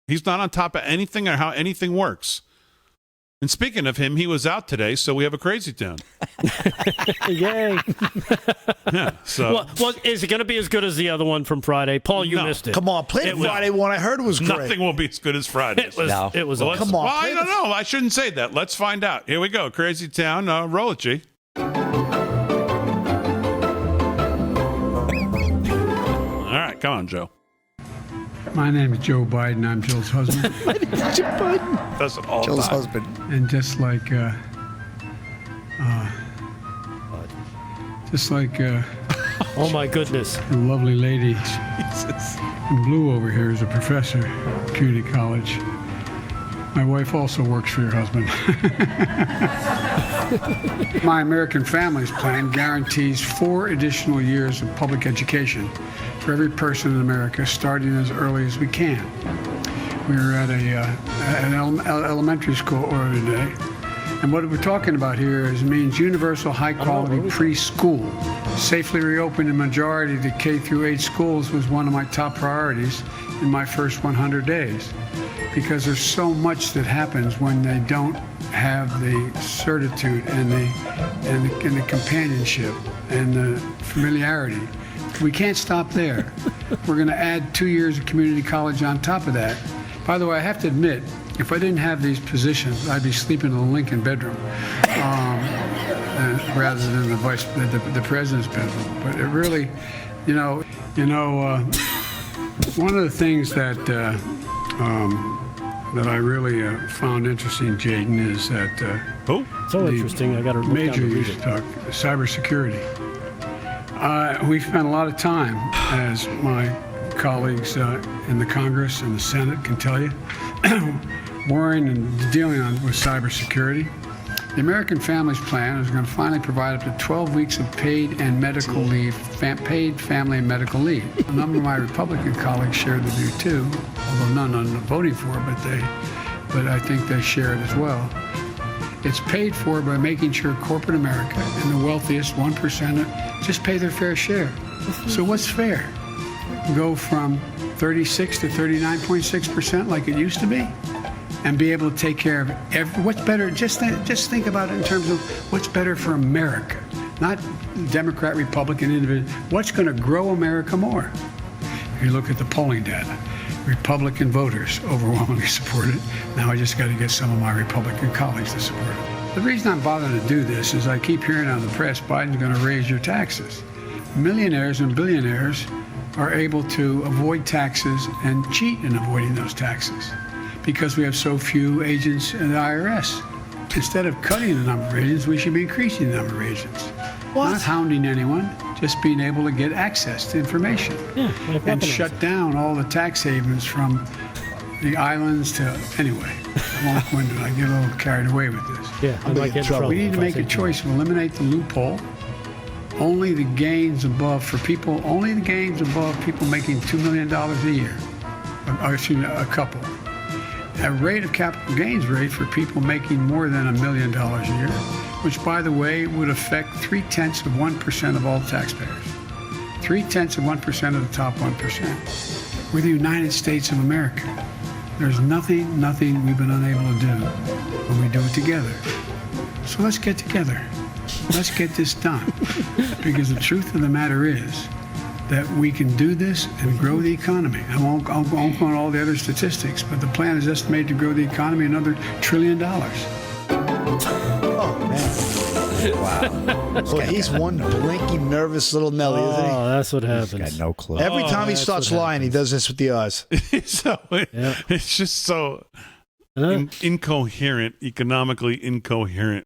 He's not on top of anything or how anything works. And speaking of him, he was out today, so we have a Crazy Town. Yay. Yeah, so. Well, is it going to be as good as the other one from Friday? Paul, you missed it. Come on, play the Friday one. I heard it was great. Nothing will be as good as Friday. It was awesome. Come on. Well, I don't know. I shouldn't say that. Let's find out. Here we go. Crazy Town. Roll it, G. All right. Come on, Joe. My name is Joe Biden. I'm Jill's husband. That's all Jill's time. husband. And just like Oh, my goodness. the lovely lady in blue over here is a professor at community college. My wife also works for your husband. My American Families Plan guarantees 4 additional years of public education for every person in America, starting as early as we can. We were at an elementary school earlier today, and what we're talking about here means universal high-quality preschool. Safely reopening the majority of the K through 8 schools was one of my top priorities in my first 100 days, because there's so much that happens when they don't have the certitude and the companionship and the familiarity. We can't stop there. We're going to add 2 years of community college on top of that. By the way, I have to admit, if I didn't have these positions, I'd be sleeping in the Lincoln bedroom rather than the president's bedroom. But it really, one of the things that I really found interesting, Jaden, is that So interesting. I got to look down major to read use it. talk cybersecurity. We spent a lot of time, as my colleagues in the Congress and the Senate can tell you, worrying and dealing with cybersecurity. The American Families Plan is going to finally provide up to 12 weeks of paid and medical leave, paid family and medical leave. A number of my Republican colleagues share the view too, although none are voting for it, but I think they share it as well. It's paid for by making sure corporate America and the wealthiest 1% just pay their fair share. So what's fair? Go from 36 to 39.6% like it used to be, and be able to take care of what's better. Just think about it in terms of what's better for America, not Democrat, Republican, individual. What's going to grow America more? If you look at the polling data, Republican voters overwhelmingly support it. Now I just got to get some of my Republican colleagues to support it. The reason I'm bothering to do this is I keep hearing on the press Biden's going to raise your taxes. Millionaires and billionaires are able to avoid taxes and cheat in avoiding those taxes because we have so few agents in the IRS. Instead of cutting the number of agents, we should be increasing the number of agents. What? Not hounding anyone, just being able to get access to information. Yeah, and shut down all the tax havens from the islands to, anyway, I won't go into it. I get a little carried away with this. Yeah, I might get in trouble. We need to make a choice to eliminate the loophole. Only the gains above people making $2 million a year, or excuse me, a couple. A rate of capital gains rate for people making more than $1 million a year, which, by the way, would affect 0.3% of all taxpayers. 0.3% of the top 1%. We're the United States of America. There's nothing we've been unable to do when we do it together. So let's get together. Let's get this done. Because the truth of the matter is that we can do this and grow the economy. I won't go on all the other statistics, but the plan is estimated to grow the economy another $1 trillion. Oh, man. Wow. Well, he's one blinky, nervous little Nelly, isn't he? Oh, that's what happens. Got no clue. Every time he starts lying, he does this with the eyes. It's just so incoherent, economically incoherent.